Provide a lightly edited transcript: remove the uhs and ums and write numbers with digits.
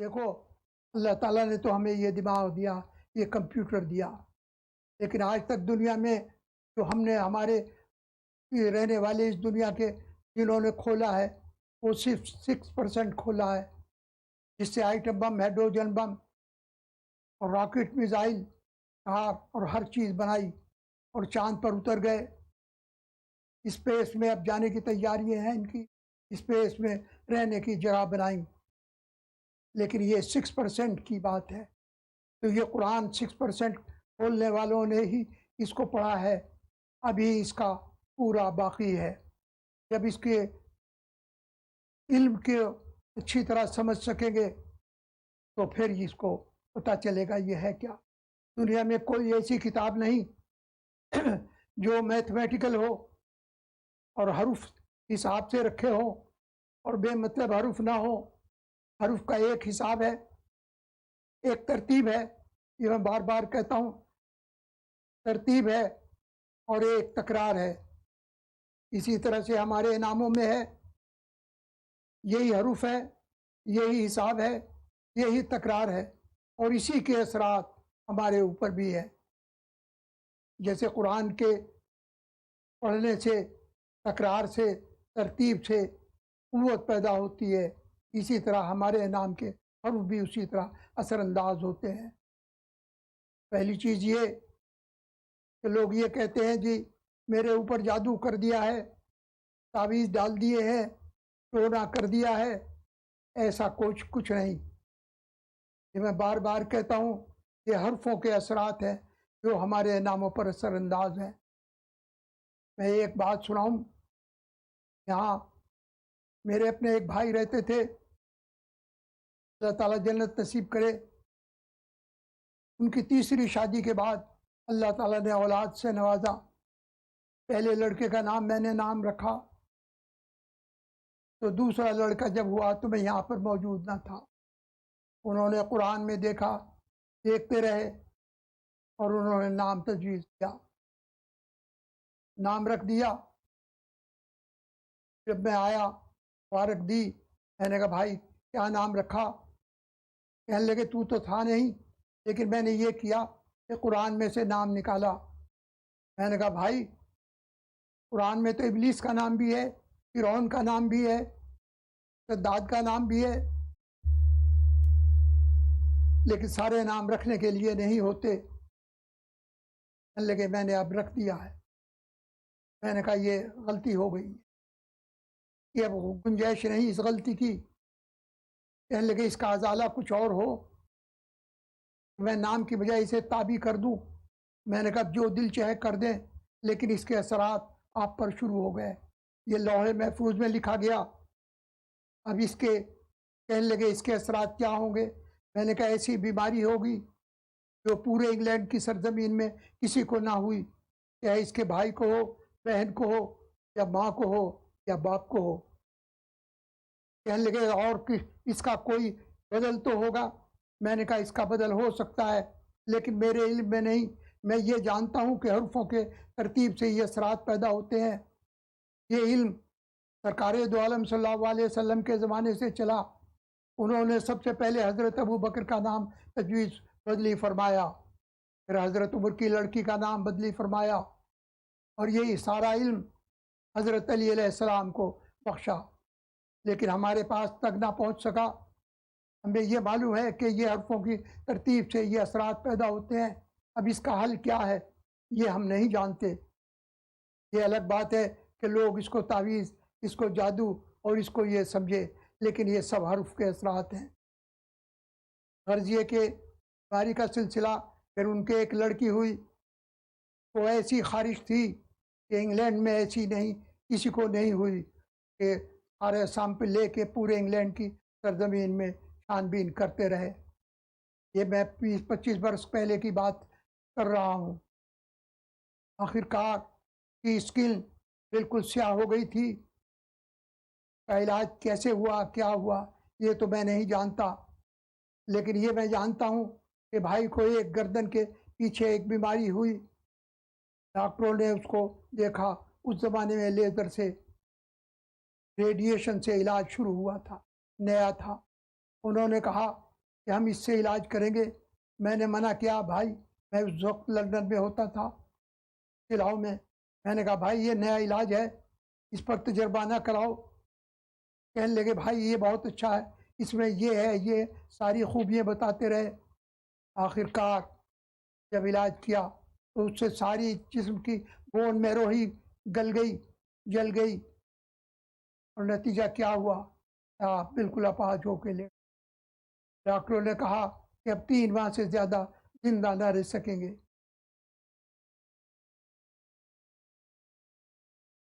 देखो, अल्लाह ताला ने तो हमें ये दिमाग दिया, ये कंप्यूटर दिया, लेकिन आज तक दुनिया में जो हमने हमारे ये रहने वाले इस दुनिया के जिन्होंने खोला है, वो सिर्फ 6% खोला है, जिससे आइटम बम, हाइड्रोजन बम और रॉकेट मिसाइल, कार और हर चीज़ बनाई और चांद पर उतर गए। स्पेस में अब जाने की तैयारियां हैं इनकी, स्पेस में रहने की जगह बनाई, लेकिन ये 6% की बात है। तो ये कुरान 6% खोलने वालों ने ही इसको पढ़ा है, अभी इसका पूरा बाकी है। जब इसके इल्म के अच्छी तरह समझ सकेंगे तो फिर इसको पता चलेगा ये है क्या। दुनिया में कोई ऐसी किताब नहीं जो मैथमेटिकल हो और हरूफ हिसाब से रखे हो और बेमतलब हरूफ ना हो। हरूफ का एक हिसाब है, एक तरतीब है, ये मैं बार बार कहता हूँ, तरतीब है और एक तकरार है। इसी तरह से हमारे इनामों में है, यही हरूफ है, यही हिसाब है, यही तकरार है, और इसी के असरात हमारे ऊपर भी है। जैसे कुरान के पढ़ने से, तकरार से, तरतीब से क़ुव्वत पैदा होती है, इसी तरह हमारे इनाम के हरूफ भी उसी तरह असरअंदाज होते हैं। पहली चीज़ ये कि लोग ये कहते हैं जी मेरे ऊपर जादू कर दिया है, तावीज़ डाल दिए हैं, टोना कर दिया है। ऐसा कुछ नहीं। ये मैं बार बार कहता हूँ, ये हरफों के असरात हैं जो हमारे नामों पर असरअंदाज हैं। मैं एक बात सुनाऊँ, यहाँ मेरे अपने एक भाई रहते थे, अल्लाह ताला जन्नत नसीब करे। उनकी तीसरी शादी के बाद अल्लाह ताला ने औलाद से नवाजा। पहले लड़के का नाम मैंने नाम रखा, तो दूसरा लड़का जब हुआ तो मैं यहाँ पर मौजूद न था। उन्होंने कुरान में देखा, देखते रहे और उन्होंने नाम तजवीज़ किया, नाम रख दिया। जब मैं आया, मुबारक दी, मैंने कहा भाई क्या नाम रखा? कहने लगे तू तो था नहीं, लेकिन मैंने ये किया कि कुरान में से नाम निकाला। मैंने कहा भाई कुरान में तो इब्लीस का नाम भी है, फिरौन का नाम भी है, सद्दाद का नाम भी है, लेकिन सारे नाम रखने के लिए नहीं होते। कहने लगे मैंने अब रख दिया है। मैंने कहा ये गलती हो गई, ये अब गुंजाइश नहीं इस गलती की। कहने लगे इसका अजाला कुछ और हो, मैं नाम की बजाय इसे ताबी कर दूं। मैंने कहा जो दिल चाहे कर दें, लेकिन इसके असरात आप पर शुरू हो गए। ये लौहे महफूज में लिखा गया, अब इसके, कहने लगे इसके असरात क्या होंगे? मैंने कहा ऐसी बीमारी होगी जो पूरे इंग्लैंड की सरजमीन में किसी को ना हुई, चाहे इसके भाई को हो, बहन को हो, या माँ को हो, या बाप को हो। कहने लगे और कि इसका कोई बदल तो होगा? मैंने कहा इसका बदल हो सकता है, लेकिन मेरे इल्म में नहीं। मैं ये जानता हूँ कि हरफों के तरतीब से ये असरात पैदा होते हैं। ये इल्म सरकार दो आलम सल्लल्लाहु अलैहि वसल्लम के ज़माने से चला। उन्होंने सबसे पहले हज़रत अबू बकर का नाम तजवीज़ बदली फरमाया, फिर हज़रत उमर की लड़की का नाम बदली फरमाया, और यही सारा इल्म हज़रत अली अलैहिस्सलाम को बख्शा, लेकिन हमारे पास तक ना पहुँच सका। हमें ये मालूम है कि ये हरफों की तरतीब से ये असरात पैदा होते हैं। अब इसका हल क्या है ये हम नहीं जानते। ये अलग बात है कि लोग इसको तावीज़, इसको जादू और इसको ये समझे, लेकिन ये सब हर्फ के असरात हैं। गर्जिए के बारी का सिलसिला, फिर उनके एक लड़की हुई, वो ऐसी ख़ारिश थी कि इंग्लैंड में ऐसी नहीं किसी को नहीं हुई, कि सारे सैंपल लेके पूरे इंग्लैंड की सरजमीन में छानबीन करते रहे। ये मैं 20-25 वर्ष पहले की बात कर रहा हूँ। आखिरकार की स्किन बिल्कुल स्याह हो गई थी। का इलाज कैसे हुआ, क्या हुआ, ये तो मैं नहीं जानता, लेकिन ये मैं जानता हूँ कि भाई को एक गर्दन के पीछे एक बीमारी हुई। डॉक्टरों ने उसको देखा, उस ज़माने में लेज़र से, रेडिएशन से इलाज शुरू हुआ था, नया था। उन्होंने कहा कि हम इससे इलाज करेंगे। मैंने मना किया, भाई मैं उस वक्त लंदन में होता था, इलाज में। मैंने कहा भाई ये नया इलाज है, इस पर तजर्बा ना कराओ। कहने लगे भाई ये बहुत अच्छा है, इसमें ये है, ये सारी खूबियाँ बताते रहे। आखिरकार जब इलाज किया तो उससे सारी जिस्म की बोन मैरो ही गल गई, जल गई, और नतीजा क्या हुआ, आप बिल्कुल अपाहिज होके ले। डॉक्टरों ने कहा कि अब 3 माह से ज़्यादा जिंदा ना रह सकेंगे।